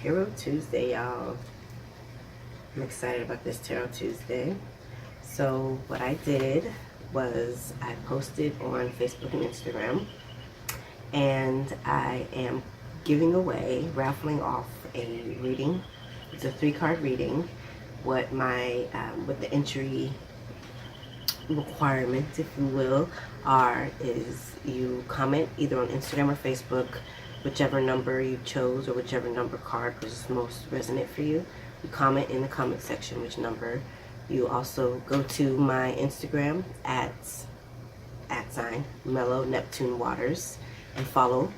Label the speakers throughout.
Speaker 1: Tarot Tuesday, y'all. I'm excited about this Tarot Tuesday. So what I did was I posted on Facebook and Instagram, and I am giving away, raffling off a reading. It's a 3-card reading. What the entry requirements, if you will, is you comment either on Instagram or Facebook, whichever number you chose or whichever number card was most resonant for you. You comment in the comment section which number. You also go to my Instagram at Mellow Neptune Waters and follow.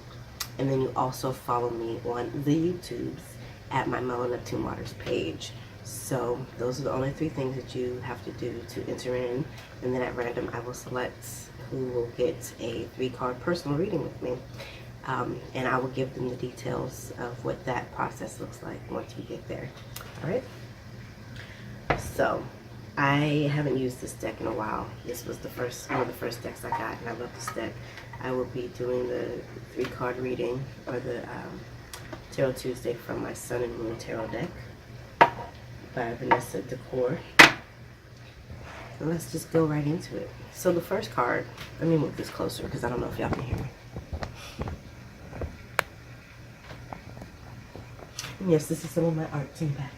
Speaker 1: And then you also follow me on the YouTubes at my Mellow Neptune Waters page. So those are the only 3 things that you have to do to enter in. And then at random I will select who will get a 3-card personal reading with me. And I will give them the details of what that process looks like once we get there. Alright? So, I haven't used this deck in a while. This was one of the first decks I got, and I love this deck. I will be doing the 3-card reading, or the Tarot Tuesday from my Sun and Moon Tarot deck by Vanessa Decort. And let's just go right into it. So the first card, let me move this closer because I don't know if y'all can hear me. And yes, this is some of my art in back.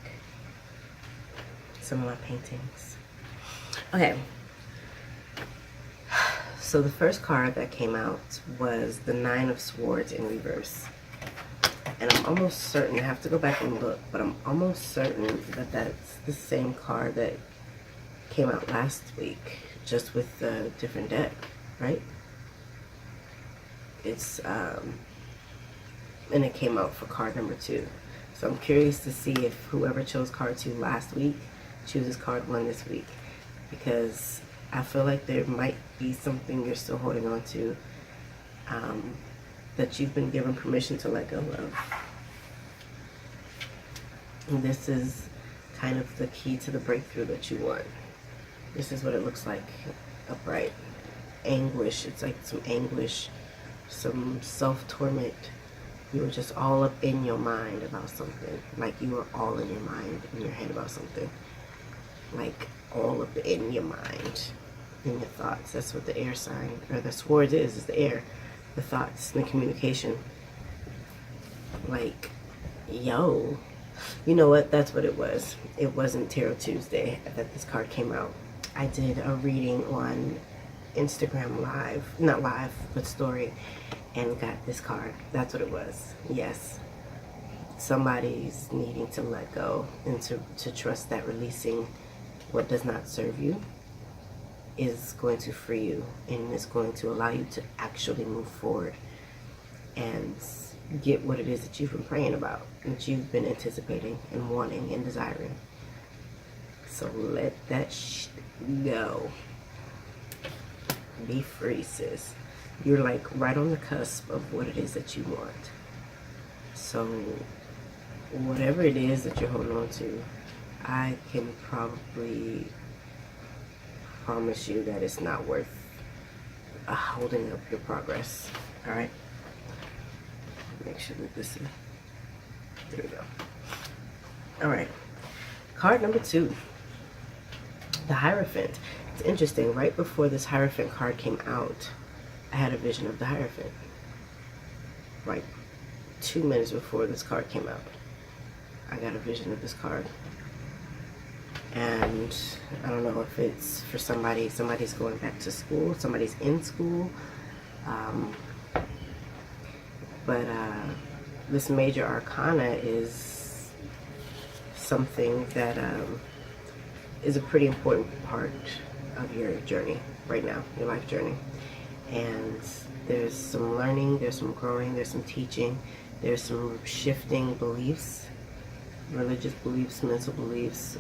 Speaker 1: Some of my paintings. Okay. So the first card that came out was the 9 of Swords in reverse. And I'm almost certain, I have to go back and look, but I'm almost certain that that's the same card that came out last week, just with a different deck, right? It's, and it came out for card number 2. So I'm curious to see if whoever chose card 2 last week chooses card 1 this week, because I feel like there might be something you're still holding on to that you've been given permission to let go of. And this is kind of the key to the breakthrough that you want. This is what it looks like upright. Anguish. It's like some anguish, some self-torment. You were just all up in your mind about something. Like you were all in your mind, in your head about something. Like all up in your mind, in your thoughts. That's what the air sign, or the swords is the air. The thoughts, the communication. Like, yo. You know what? That's what it was. It wasn't Tarot Tuesday that this card came out. I did a reading on Instagram live. Not live, but story. And got this card. That's what it was. Yes. Somebody's needing to let go and to trust that releasing what does not serve you is going to free you, and is going to allow you to actually move forward and get what it is that you've been praying about, that you've been anticipating and wanting and desiring. So let that go. Be free, sis. You're like right on the cusp of what it is that you want. So whatever it is that you're holding on to, I can probably promise you that it's not worth holding up your progress. Alright? Make sure that this is... There we go. Alright. Card number 2. The Hierophant. It's interesting. Right before this Hierophant card came out, I had a vision of the Hierophant. Like 2 minutes before this card came out, I got a vision of this card. And I don't know if it's for somebody's going back to school, somebody's in school. But this major arcana is something that is a pretty important part of your journey right now, your life journey. And there's some learning, there's some growing, there's some teaching, there's some shifting beliefs, religious beliefs, mental beliefs,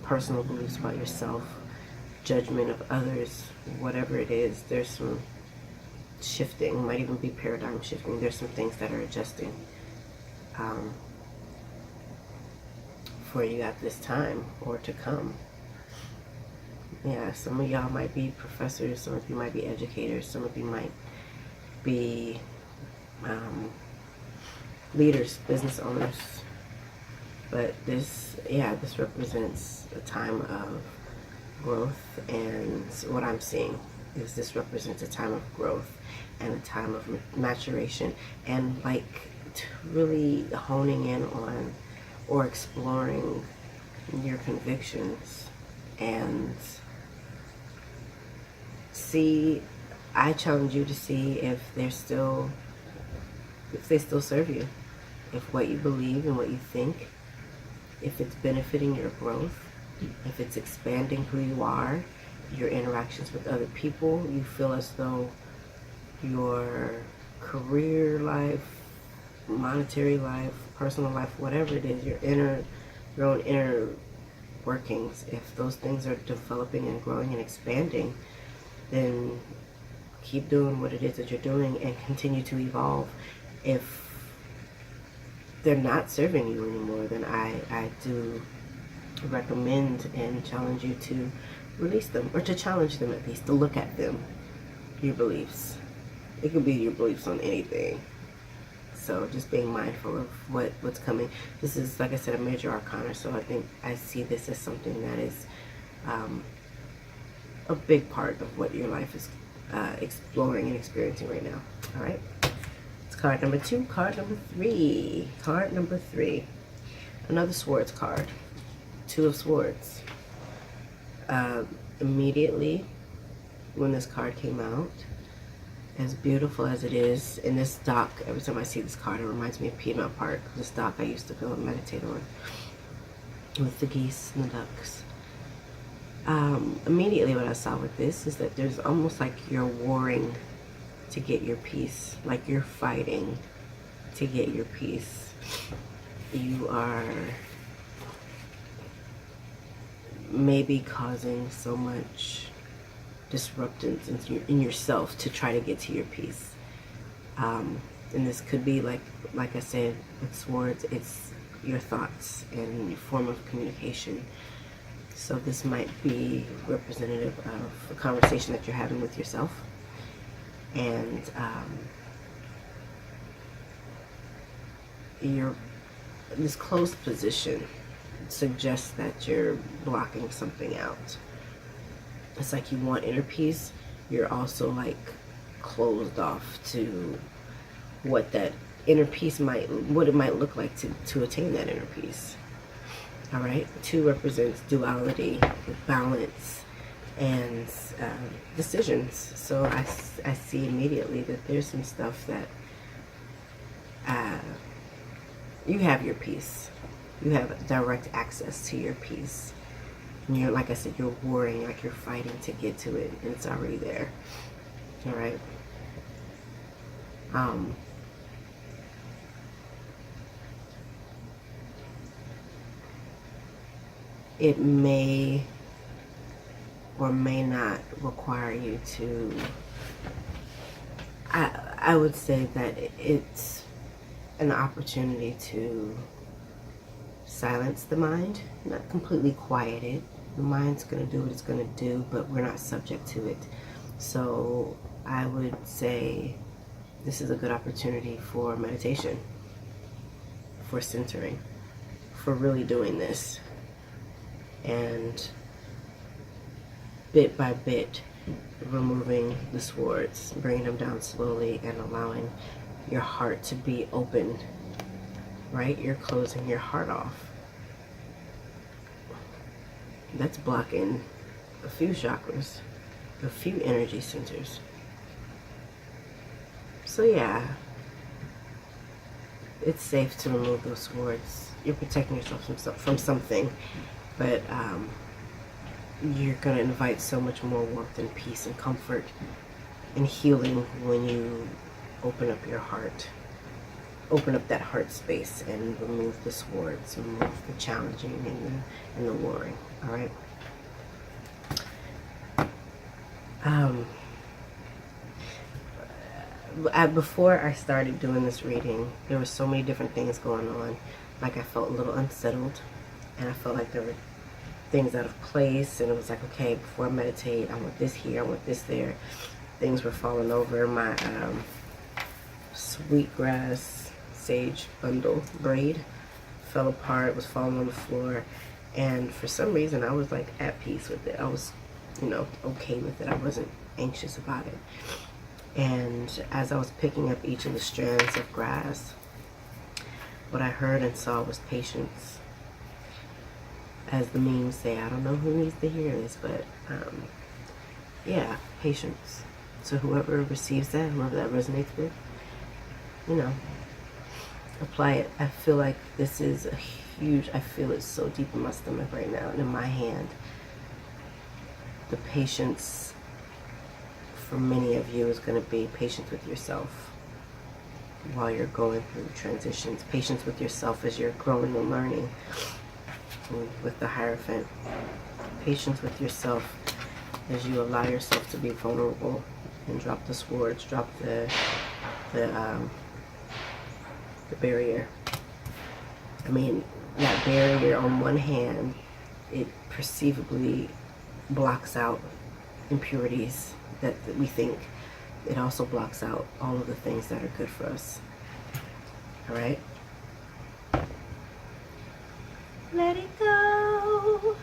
Speaker 1: personal beliefs about yourself, judgment of others, whatever it is. There's some shifting. It might even be paradigm shifting. There's some things that are adjusting for you at this time or to come. Yeah, some of y'all might be professors, some of you might be educators, some of you might be leaders, business owners, But this, yeah, this represents a time of growth, and what I'm seeing is this represents a time of growth and a time of maturation, and like really honing in on or exploring your convictions. And see, I challenge you to see if they still serve you, if what you believe and what you think, if it's benefiting your growth, if it's expanding who you are, your interactions with other people. You feel as though your career life, monetary life, personal life, whatever it is, your own inner workings, if those things are developing and growing and expanding, then keep doing what it is that you're doing and continue to evolve. If they're not serving you anymore, then I do recommend and challenge you to release them, or to challenge them at least, to look at them, your beliefs. It could be your beliefs on anything. So just being mindful of what's coming. This is, like I said, a major arcana, so I think I see this as something that is a big part of what your life is exploring and experiencing right now. All right. It's card number 2. Card number 3. Card number 3. Another Swords card. 2 of Swords. Immediately when this card came out, as beautiful as it is, in this dock, every time I see this card, it reminds me of Piedmont Park, this dock I used to go and meditate on with the geese and the ducks. Immediately what I saw with this is that there's almost like you're warring to get your peace, like you're fighting to get your peace. You are maybe causing so much disruptance in yourself to try to get to your peace. And this could be like I said with Swords, it's your thoughts and your form of communication. So this might be representative of a conversation that you're having with yourself, and this closed position suggests that you're blocking something out. It's like you want inner peace, you're also like closed off to what that inner peace what it might look like to attain that inner peace. All right. 2 represents duality, balance, and decisions. So I see immediately that there's some stuff that you have your peace. You have direct access to your peace. And you're, like I said, you're warring, like you're fighting to get to it, and it's already there. All right. It may or may not require you to, I would say that it's an opportunity to silence the mind, not completely quiet it. The mind's going to do what it's going to do, but we're not subject to it. So I would say this is a good opportunity for meditation, for centering, for really doing this. And bit by bit, removing the swords, bringing them down slowly, and allowing your heart to be open, right? You're closing your heart off. That's blocking a few chakras, a few energy centers. So yeah, it's safe to remove those swords. You're protecting yourself from something, but you're going to invite so much more warmth and peace and comfort and healing when you open up your heart. Open up that heart space and remove the swords, remove the challenging and the warring. All right. Before I started doing this reading, there were so many different things going on. Like I felt a little unsettled, and I felt like there were things out of place, and it was like, okay, before I meditate, I want this here, I want this there. Things were falling over. My sweetgrass sage bundle braid fell apart, was falling on the floor, and for some reason I was like at peace with it. I was, you know, okay with it. I wasn't anxious about it. And as I was picking up each of the strands of grass, what I heard and saw was patience. As the memes say, I don't know who needs to hear this, but yeah, patience. So whoever receives that, whoever that resonates with, you know, apply it. I feel like this is a huge, I feel it so deep in my stomach right now and in my hand. The patience for many of you is going to be patience with yourself while you're going through transitions. Patience with yourself as you're growing and learning with the Hierophant. Patience with yourself as you allow yourself to be vulnerable and drop the swords, drop the barrier. I mean, that barrier on one hand, it perceivably blocks out impurities that we think. It also blocks out all of the things that are good for us. All right? Let it go.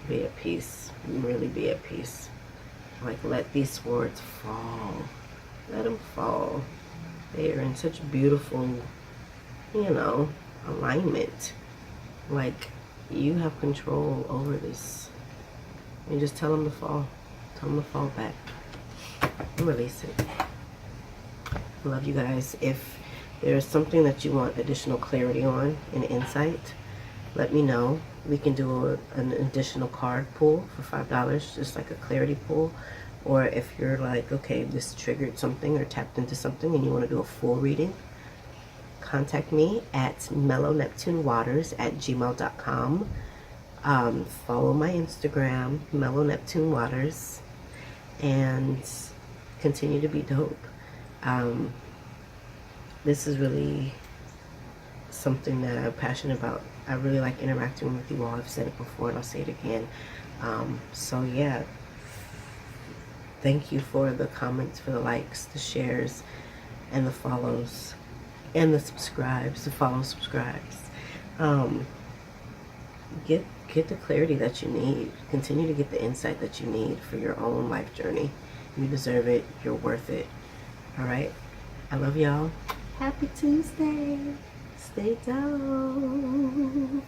Speaker 1: Be at peace. Really be at peace. Like, let these swords fall. Let them fall. They are in such beautiful, you know, alignment. Like, you have control over this. And just tell them to fall. Tell them to fall back. And release it. I love you guys. If there's something that you want additional clarity on and insight, let me know. We can do an additional card pull for $5, just like a clarity pull. Or if you're like, okay, this triggered something or tapped into something and you want to do a full reading, contact me at mellowneptunewaters@gmail.com. Follow my Instagram, Mellow Neptune Waters, and continue to be dope. This is really something that I'm passionate about. I really like interacting with you all. I've said it before and I'll say it again. So yeah, thank you for the comments, for the likes, the shares, and the follows, and the subscribes, the follow, subscribes. Get the clarity that you need. Continue to get the insight that you need for your own life journey. You deserve it. You're worth it. All right? I love y'all. Happy Tuesday. Stay dope.